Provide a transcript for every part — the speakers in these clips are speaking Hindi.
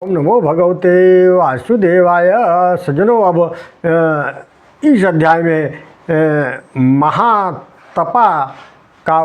ओम नमो भगवते वासुदेवाय। सज्जनों, अब इस अध्याय में महातपा का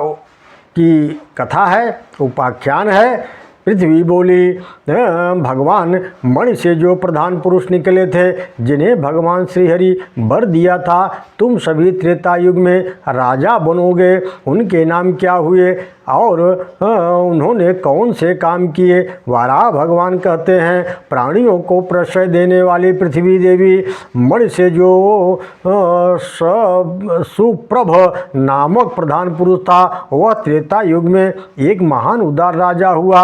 की कथा है, उपाख्यान है। पृथ्वी बोली, भगवान मणि से जो प्रधान पुरुष निकले थे, जिन्हें भगवान श्रीहरि वर दिया था, तुम सभी त्रेता युग में राजा बनोगे, उनके नाम क्या हुए और उन्होंने कौन से काम किए। वाराह भगवान कहते हैं, प्राणियों को प्रश्रय देने वाली पृथ्वी देवी मणि से जो सुप्रभ नामक प्रधान पुरुष था, वह त्रेता युग में एक महान उदार राजा हुआ।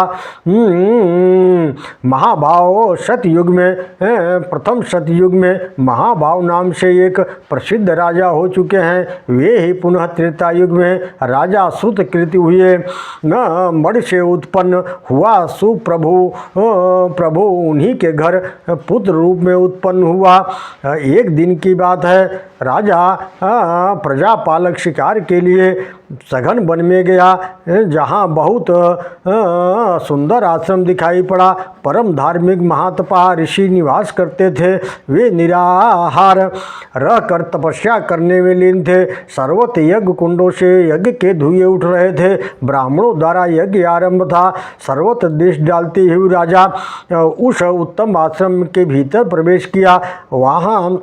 महाभाव सतयुग में, प्रथम सतयुग में महाभाव नाम से एक प्रसिद्ध राजा हो चुके हैं। वे ही पुनः त्रेता युग में राजा श्रुतकृत हुए। मणि से उत्पन्न हुआ सुप्रभु प्रभु उन्हीं के घर पुत्र रूप में उत्पन्न हुआ। एक दिन की बात है, राजा प्रजापालक शिकार के लिए सघन वन में गया, जहाँ बहुत सुंदर आश्रम दिखाई पड़ा। परम धार्मिक महातपा ऋषि निवास करते थे। वे निराहार रहकर तपस्या करने में लीन थे। सर्वत्र यज्ञ कुंडों से यज्ञ के धुएं उठ रहे थे। ब्राह्मणों द्वारा यज्ञ आरंभ था। सर्वत्र दृष्टि डालते हुए राजा उस उत्तम आश्रम के भीतर प्रवेश किया। वहाँ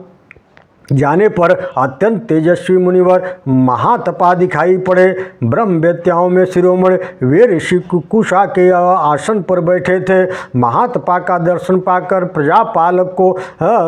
जाने पर अत्यंत तेजस्वी मुनिवर महातपा दिखाई पड़े। ब्रह्म वेत्याओं में शिरोमणि वे ऋषि कुकुशा के आसन पर बैठे थे। महातपा का दर्शन पाकर प्रजापालक को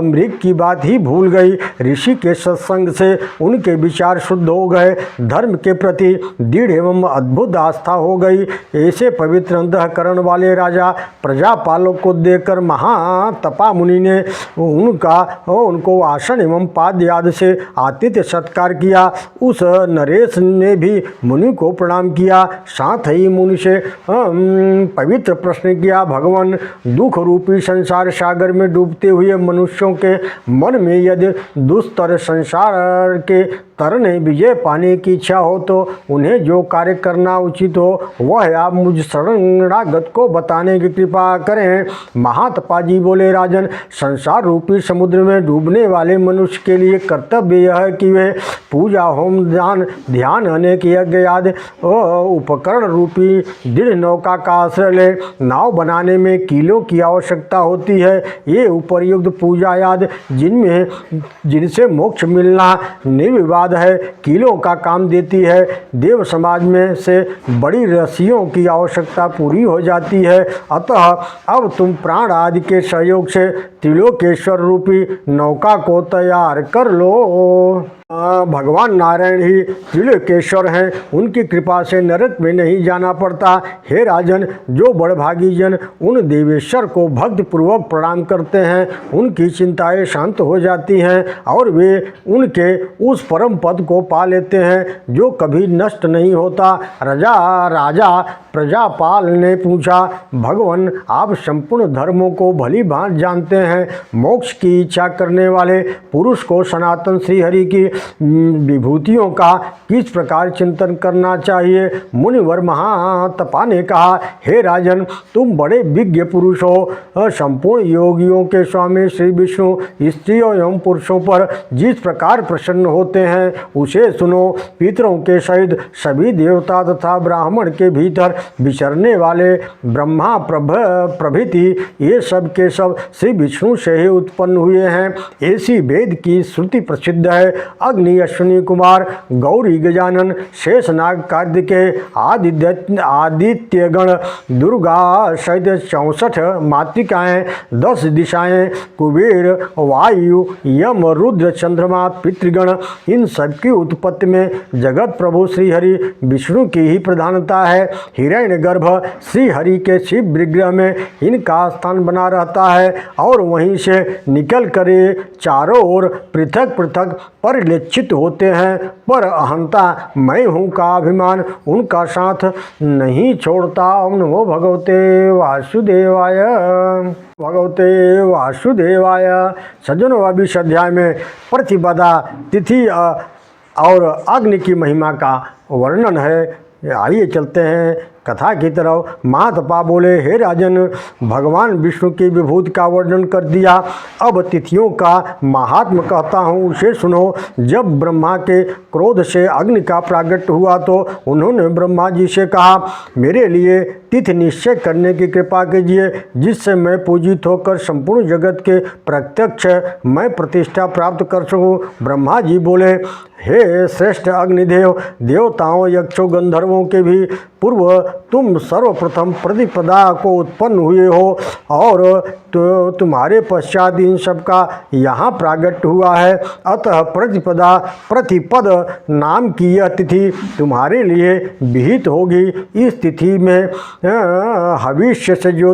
मृग की बात ही भूल गई। ऋषि के सत्संग से उनके विचार शुद्ध हो गए। धर्म के प्रति दृढ़ एवं अद्भुत आस्था हो गई। ऐसे पवित्र अंतःकरण वाले राजा प्रजापालक को देखकर महातपा मुनि ने उनको आसन एवं आदि से आतिथ्य सत्कार किया। उस नरेश ने भी मुनि को प्रणाम किया। साथ ही मुनि से पवित्र प्रश्न किया, भगवान दुख रूपी संसार सागर में डूबते हुए मनुष्यों के मन में यदि दुस्तर संसार के तरने विजय पाने की इच्छा हो, तो उन्हें जो कार्य करना उचित हो, वह आप मुझ शरणागत को बताने की कृपा करें। महातपा जी बोले, राजन, संसार रूपी समुद्र में डूबने वाले मनुष्य के लिए कर्तव्य यह है कि वे पूजा, होम, ध्यान अनेक यज्ञ आदि उपकरण रूपी दृढ़ नौका का आश्रय ले। नाव बनाने में कीलों की आवश्यकता होती है। ये उपयुक्त पूजा आदि जिनसे मोक्ष मिलना निर्विवाद है, कीलों का काम देती है। देव समाज में से बड़ी रस्सियों की आवश्यकता पूरी हो जाती है। अतः अब तुम प्राण आदि के सहयोग से त्रिलोकेश्वर रूपी नौका को तैयार कर लो। भगवान नारायण ही त्रिलोकेश्वर हैं, उनकी कृपा से नरक में नहीं जाना पड़ता। हे राजन, जो बड़भागी जन उन देवेश्वर को भक्ति पूर्वक प्रणाम करते हैं, उनकी चिंताएं शांत हो जाती हैं और वे उनके उस परम पद को पा लेते हैं जो कभी नष्ट नहीं होता। राजा प्रजापाल ने पूछा, भगवान, आप संपूर्ण धर्मों को भली भांति जानते हैं। मोक्ष की इच्छा करने वाले पुरुष को सनातन श्रीहरि की विभूतियों का किस प्रकार चिंतन करना चाहिए। मुनिवर महातपा ने कहा, हे राजन, तुम बड़े विज्ञ पुरुष हो। संपूर्ण योगियों के स्वामी श्री विष्णु स्त्रियों एवं पुरुषों पर जिस प्रकार प्रसन्न होते हैं, उसे सुनो। पितरों के सहित सभी देवता तथा ब्राह्मण के भीतर विचरने वाले ब्रह्मा प्रभृति ये सब के सब श्री विष्णु से ही उत्पन्न हुए हैं। ऐसी वेद की श्रुति प्रसिद्ध है। अग्नि, अश्विनी कुमार, गौरी, गजानन, शेषनाग, कार्तिकेय, आदित्यगण, दुर्गा सहित 64 मातृकाएँ, 10 दिशाएं, कुबेर, वायु, यम, रुद्र, चंद्रमा, पितृगण, इन सबकी उत्पत्ति में जगत प्रभु श्रीहरि विष्णु की ही प्रधानता है। हिरण्यगर्भ श्रीहरि के शिव विग्रह में इनका स्थान बना रहता है और वहीं से निकल कर चारों ओर पृथक पृथक परिलक्षित होते हैं, पर अहंता मैं हूँ का अभिमान उनका साथ नहीं छोड़ता। ओम नमो भगवते वासुदेवाय। भगवते वासुदेवाय। सज्जनों, अभी इस अध्याय में प्रतिपदा तिथि और अग्नि की महिमा का वर्णन है। आइए चलते हैं कथा की तरफ महातपा बोले, हे राजन, भगवान विष्णु की विभूति का वर्णन कर दिया। अब तिथियों का महात्म कहता हूँ, उसे सुनो। जब ब्रह्मा के क्रोध से अग्नि का प्रागट्य हुआ तो उन्होंने ब्रह्मा जी से कहा, मेरे लिए तिथि निश्चय करने की कृपा कीजिए, जिससे मैं पूजित होकर संपूर्ण जगत के प्रत्यक्ष मैं प्रतिष्ठा प्राप्त कर सकूं। ब्रह्मा जी बोले, हे श्रेष्ठ अग्निदेव, देवताओं, यक्षों, गंधर्वों के भी पूर्व तुम सर्वप्रथम प्रतिपदा को उत्पन्न हुए हो और तो तुम्हारे पश्चात इन सब का यहाँ प्रागट्य हुआ है। अतः प्रतिपद नाम की यह तिथि तुम्हारे लिए विहित होगी। इस तिथि में हविष्य से जो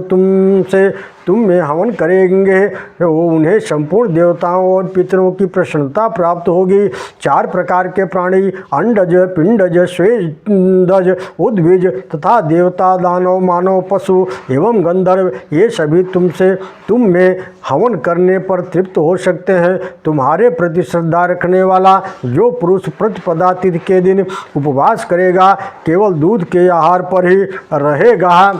तुम में हवन करेंगे उन्हें संपूर्ण देवताओं और पितरों की प्रसन्नता प्राप्त होगी। 4 प्रकार के प्राणी, अंडज, पिंडज, स्वेदज, उद्भिज तथा देवता, दानव, मानव, पशु एवं गंधर्व, ये सभी तुम में हवन करने पर तृप्त हो सकते हैं। तुम्हारे प्रति श्रद्धा रखने वाला जो पुरुष प्रतिपदा तिथि के दिन उपवास करेगा, केवल दूध के आहार पर ही रहेगा,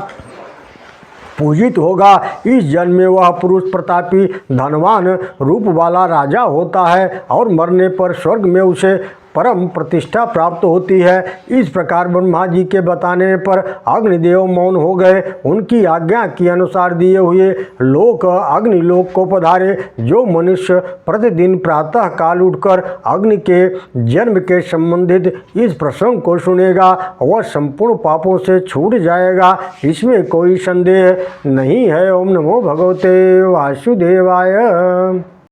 पूजित होगा। इस जन्म में वह पुरुष प्रतापी धनवान रूप वाला राजा होता है और मरने पर स्वर्ग में उसे परम प्रतिष्ठा प्राप्त होती है। इस प्रकार ब्रह्मा जी के बताने पर अग्निदेव मौन हो गए। उनकी आज्ञा के अनुसार दिए हुए लोक अग्निलोक को पधारे। जो मनुष्य प्रतिदिन प्रातः काल उठकर अग्नि के जन्म के संबंधित इस प्रसंग को सुनेगा, वह संपूर्ण पापों से छूट जाएगा, इसमें कोई संदेह नहीं है। ओम नमो भगवते वासुदेवाय।